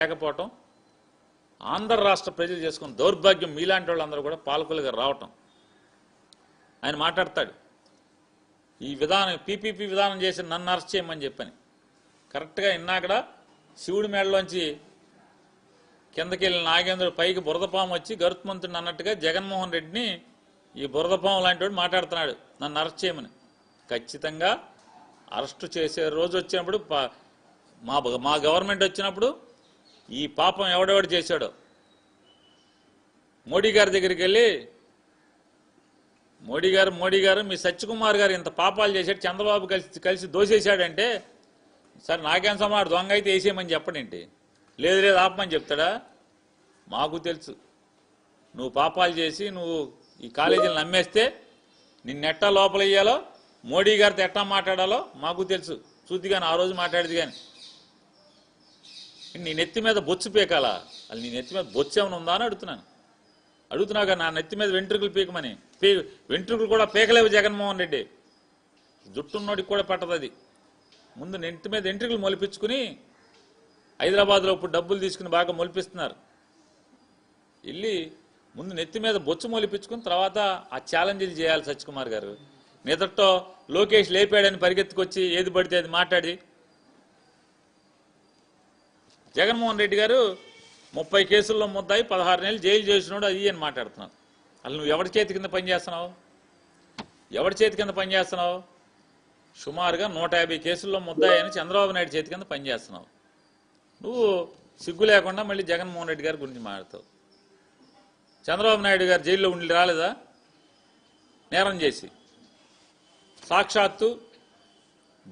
లేకపోవటం, ఆంధ్ర రాష్ట్ర ప్రజలు చేసుకున్న దౌర్భాగ్యం మీలాంటి వాళ్ళందరూ కూడా పాలకులుగా రావటం. ఆయన మాట్లాడతాడు, ఈ విధానం పీపీపీ విధానం చేసి నన్ను అరెస్ట్ చేయమని చెప్పని. కరెక్ట్గా ఇన్నాకడ శివుడి మేడలోంచి కిందకి వెళ్ళిన నాగేంద్రుడు పైకి బురదపాము వచ్చి గరుత్మంతుడిని అన్నట్టుగా జగన్మోహన్ రెడ్డిని ఈ బురదపాము లాంటి వాడు మాట్లాడుతున్నాడు నన్ను అరెస్ట్ చేయమని. ఖచ్చితంగా అరెస్టు చేసే రోజు వచ్చినప్పుడు మా గవర్నమెంట్ వచ్చినప్పుడు ఈ పాపం ఎవడెవడు చేశాడో మోడీ గారి దగ్గరికి వెళ్ళి, మోడీ గారు మీ సత్యకుమార్ గారు ఇంత పాపాలు చేశాడు, చంద్రబాబు కలిసి దోసేశాడంటే, సరే నాకేం సమాడు దొంగ అయితే వేసేయమని చెప్పడేంటి? లేదు ఆపమని చెప్తాడా? మాకు తెలుసు నువ్వు పాపాలు చేసి నువ్వు ఈ కాలేజీలు నమ్మేస్తే నిన్నెట్టా లోపల వేయాలో, మోడీ గారితో ఎట్టా మాట్లాడాలో మాకు తెలుసు. చూద్దిగాని ఆ రోజు మాట్లాడేది కానీ నీ నెత్తి మీద బొచ్చు పీకాలా? అది నీ నెత్తి మీద బొచ్చు ఏమైనా ఉందా అని అడుగుతున్నాగా. నా నెత్తి మీద వెంట్రుకలు పీకమని. వెంట్రుకలు కూడా పీకలేవు జగన్మోహన్ రెడ్డి. జుట్టున్నోడికి కూడా పట్టదు అది. ముందు నెత్తి మీద వెంట్రుకలు మొలిపించుకుని హైదరాబాద్లో ఇప్పుడు డబ్బులు తీసుకుని బాగా మొలిపిస్తున్నారు. వెళ్ళి ముందు నెత్తి మీద బొచ్చు మొలిపించుకుని తర్వాత ఆ ఛాలెంజ్లు చేయాలి సత్యకుమార్ గారు. నిదట్లో లోకేష్ లేపాడని పరిగెత్తుకొచ్చి ఏది పడితే అది మాట్లాడి, జగన్మోహన్ రెడ్డి గారు 30 కేసుల్లో ముద్దాయి 16 నెలలు జైలు చేసినాడు అది అని మాట్లాడుతున్నావు. అసలు నువ్వు ఎవరి చేతి కింద పనిచేస్తున్నావు? సుమారుగా 150 కేసుల్లో ముద్దాయి అని చంద్రబాబు నాయుడు చేతి కింద పనిచేస్తున్నావు. నువ్వు సిగ్గు లేకుండా మళ్ళీ జగన్మోహన్ రెడ్డి గారి గురించి మాట్లాడతావు. చంద్రబాబు నాయుడు గారు జైల్లో ఉండి రాలేదా నేరం చేసి? సాక్షాత్తు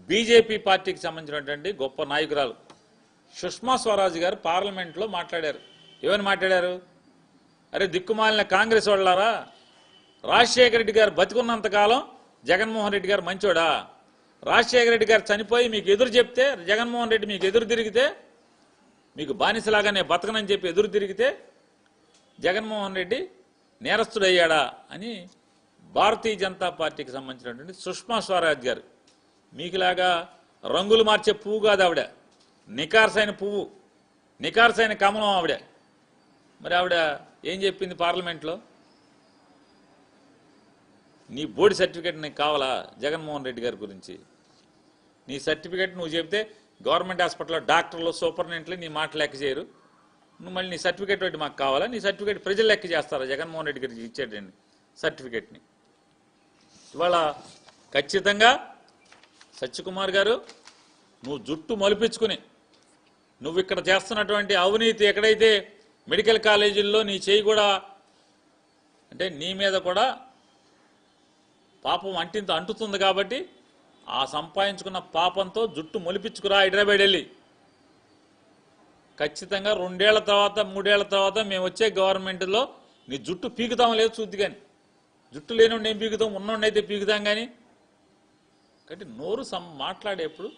బీజేపీ పార్టీకి సంబంధించినటువంటి గొప్ప నాయకురాలు సుష్మా స్వరాజ్ గారు పార్లమెంట్లో మాట్లాడారు. ఏమని మాట్లాడారు? అరే దిక్కుమాలిన కాంగ్రెస్ వాళ్ళారా, రాజశేఖర రెడ్డి గారు బతికున్నంతకాలం జగన్మోహన్ రెడ్డి గారు మంచోడా? రాజశేఖర రెడ్డి గారు చనిపోయి మీకు ఎదురు చెప్తే, జగన్మోహన్ రెడ్డి మీకు ఎదురు తిరిగితే, మీకు బానిసలాగానే బతకనని చెప్పి ఎదురు తిరిగితే జగన్మోహన్ రెడ్డి నేరస్తుడయ్యాడా అని భారతీయ జనతా పార్టీకి సంబంధించినటువంటి సుష్మా స్వరాజ్ గారు, మీకులాగా రంగులు మార్చే పువ్వు కాదు ఆవిడ, నికార్సైన పువ్వు, నికార్సైన కమలం ఆవిడ. మరి ఆవిడ ఏం చెప్పింది పార్లమెంట్లో? నీ బోర్డు సర్టిఫికేట్ నీకు కావాలా జగన్మోహన్ రెడ్డి గారి గురించి? నీ సర్టిఫికేట్ నువ్వు చెప్తే గవర్నమెంట్ హాస్పిటల్లో డాక్టర్లు సూపరింటెండెంట్లు నీ మాట లెక్క చేయరు. నువ్వు మళ్ళీ నీ సర్టిఫికేట్ ఒకటి మాకు కావాలా? నీ సర్టిఫికేట్ ప్రజలు లెక్క చేస్తారా జగన్మోహన్ రెడ్డి గారికి ఇచ్చేటండి సర్టిఫికేట్ని? ఇవాళ ఖచ్చితంగా సత్యకుమార్ గారు నువ్వు జుట్టు మొలిపించుకుని నువ్వు ఇక్కడ చేస్తున్నటువంటి అవినీతి, ఎక్కడైతే మెడికల్ కాలేజీల్లో నీ చేయి కూడా, అంటే నీ మీద కూడా పాపం అంటుతుంది కాబట్టి ఆ సంపాదించుకున్న పాపంతో జుట్టు మొలిపించుకురా హైదరాబాద్ వెళ్ళి. ఖచ్చితంగా 2 ఏళ్ల తర్వాత 3 ఏళ్ల తర్వాత మేము వచ్చే గవర్నమెంట్లో నీ జుట్టు పీకుతాం లేదు చూద్ది. కానీ జుట్టు లేనివాడిని ఏం పీకుతాం, ఉన్నోడిని అయితే పీకుతాం. కానీ కాబట్టి నోరు మాట్లాడేప్పుడు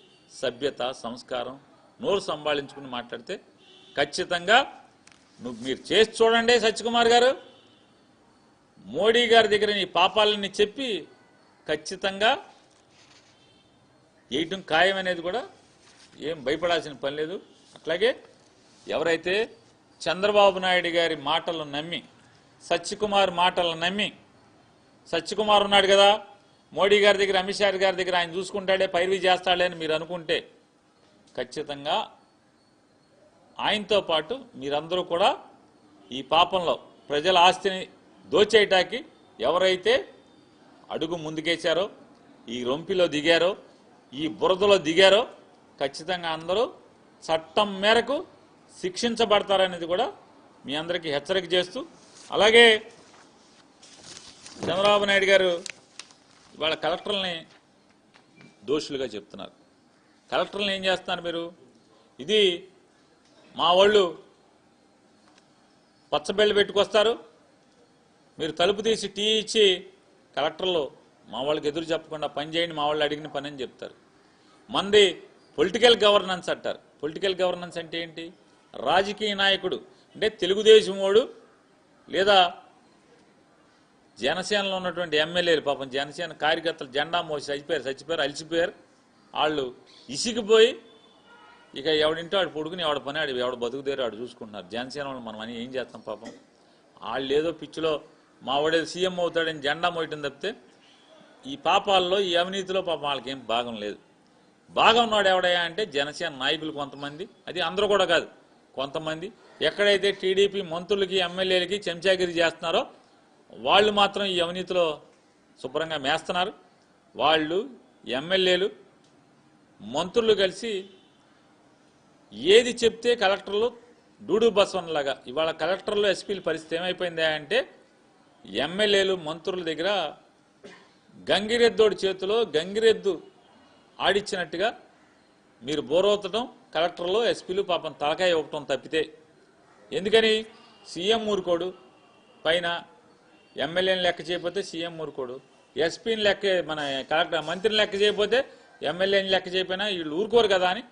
సభ్యత సంస్కారం, నోరు సంభాళించుకుని మాట్లాడితే ఖచ్చితంగా మీరు చేసి చూడండి. సత్యకుమార్ గారు మోడీ గారి దగ్గర నీ పాపాలని చెప్పి ఖచ్చితంగా వేయటం ఖాయం అనేది కూడా ఏం భయపడాల్సిన పని లేదు. అట్లాగే ఎవరైతే చంద్రబాబు నాయుడు గారి మాటలు నమ్మి, సత్యకుమార్ మాటలు నమ్మి, సత్యకుమార్ ఉన్నాడు కదా మోడీ గారి దగ్గర, అమిత్ షా గారి దగ్గర, ఆయన చూసుకుంటాడే పైరవీ చేస్తాడే అని మీరు అనుకుంటే ఖచ్చితంగా ఆయనతో పాటు మీరందరూ కూడా ఈ పాపంలో ప్రజల ఆస్తిని దోచేయటానికి ఎవరైతే అడుగు ముందుకేశారో, ఈ రొంపిలో దిగారో, ఈ బురదలో దిగారో ఖచ్చితంగా అందరూ చట్టం మేరకు శిక్షించబడతారనేది కూడా మీ అందరికీ హెచ్చరిక చేస్తూ, అలాగే చంద్రబాబు నాయుడు గారు ఇవాళ కలెక్టర్లని దోషులుగా చెప్తున్నారు. కలెక్టర్లను ఏం చేస్తున్నారు మీరు? ఇది మా వాళ్ళు పచ్చబెళ్ళు పెట్టుకొస్తారు, మీరు తలుపు తీసి టీ ఇచ్చి కలెక్టర్లు మా వాళ్ళకి ఎదురు చెప్పకుండా పని చేయండి, మా వాళ్ళు అడిగిన పని అని చెప్తారు. మంది పొలిటికల్ గవర్నెన్స్ అంటారు. పొలిటికల్ గవర్నెన్స్ అంటే ఏంటి? రాజకీయ నాయకుడు అంటే తెలుగుదేశం వాడు లేదా జనసేనలో ఉన్నటువంటి ఎమ్మెల్యేలు, పాపం జనసేన కార్యకర్తలు జెండా మోసి చచ్చిపోయారు, అలిసిపోయారు. వాళ్ళు ఇసిగిపోయి ఇక ఎవడింటో ఆడు పొడుకుని ఎవడ పని ఆడు ఎవడ బతుకుదేరో ఆడు చూసుకుంటున్నారు. జనసేన వాళ్ళు మనం అని ఏం చేస్తాం పాపం. వాళ్ళు ఏదో పిచ్చిలో మా వాడేదో సీఎం అవుతాడని జెండా మోయటం తప్పితే ఈ పాపాల్లో ఈ అవినీతిలో పాపం వాళ్ళకేం భాగం లేదు. భాగం ఉన్నాడు ఎవడయా అంటే జనసేన నాయకులు కొంతమంది, అది అందరూ కూడా కాదు, కొంతమంది. ఎక్కడైతే టీడీపీ మంత్రులకి ఎమ్మెల్యేలకి చెంచాగిరి చేస్తున్నారో వాళ్ళు మాత్రం ఈ అవినీతిలో శుభ్రంగా మేస్తున్నారు. వాళ్ళు ఎమ్మెల్యేలు మంత్రులు కలిసి ఏది చెప్తే కలెక్టర్లు డూడు బస్వన్లాగా ఇవాళ కలెక్టర్లు ఎస్పీల పరిస్థితి ఏమైపోయిందా అంటే ఎమ్మెల్యేలు మంత్రుల దగ్గర గంగిరెద్దోడి చేతిలో గంగిరెద్దు ఆడిచ్చినట్టుగా మీరు బోరవుతడం కలెక్టర్లు ఎస్పీలు పాపం తలకాయ ఇవ్వటం తప్పితే. ఎందుకని సీఎం ఊరుకోడు, పైన ఎమ్మెల్యేని లెక్క చేయకపోతే సీఎం ఊరుకోడు, ఎస్పీని లెక్క మన కలెక్టర్ మంత్రిని లెక్క చేయకపోతే ఎమ్మెల్యేని లెక్క చేయకపోయినా వీళ్ళు ఊరుకోరు కదా అని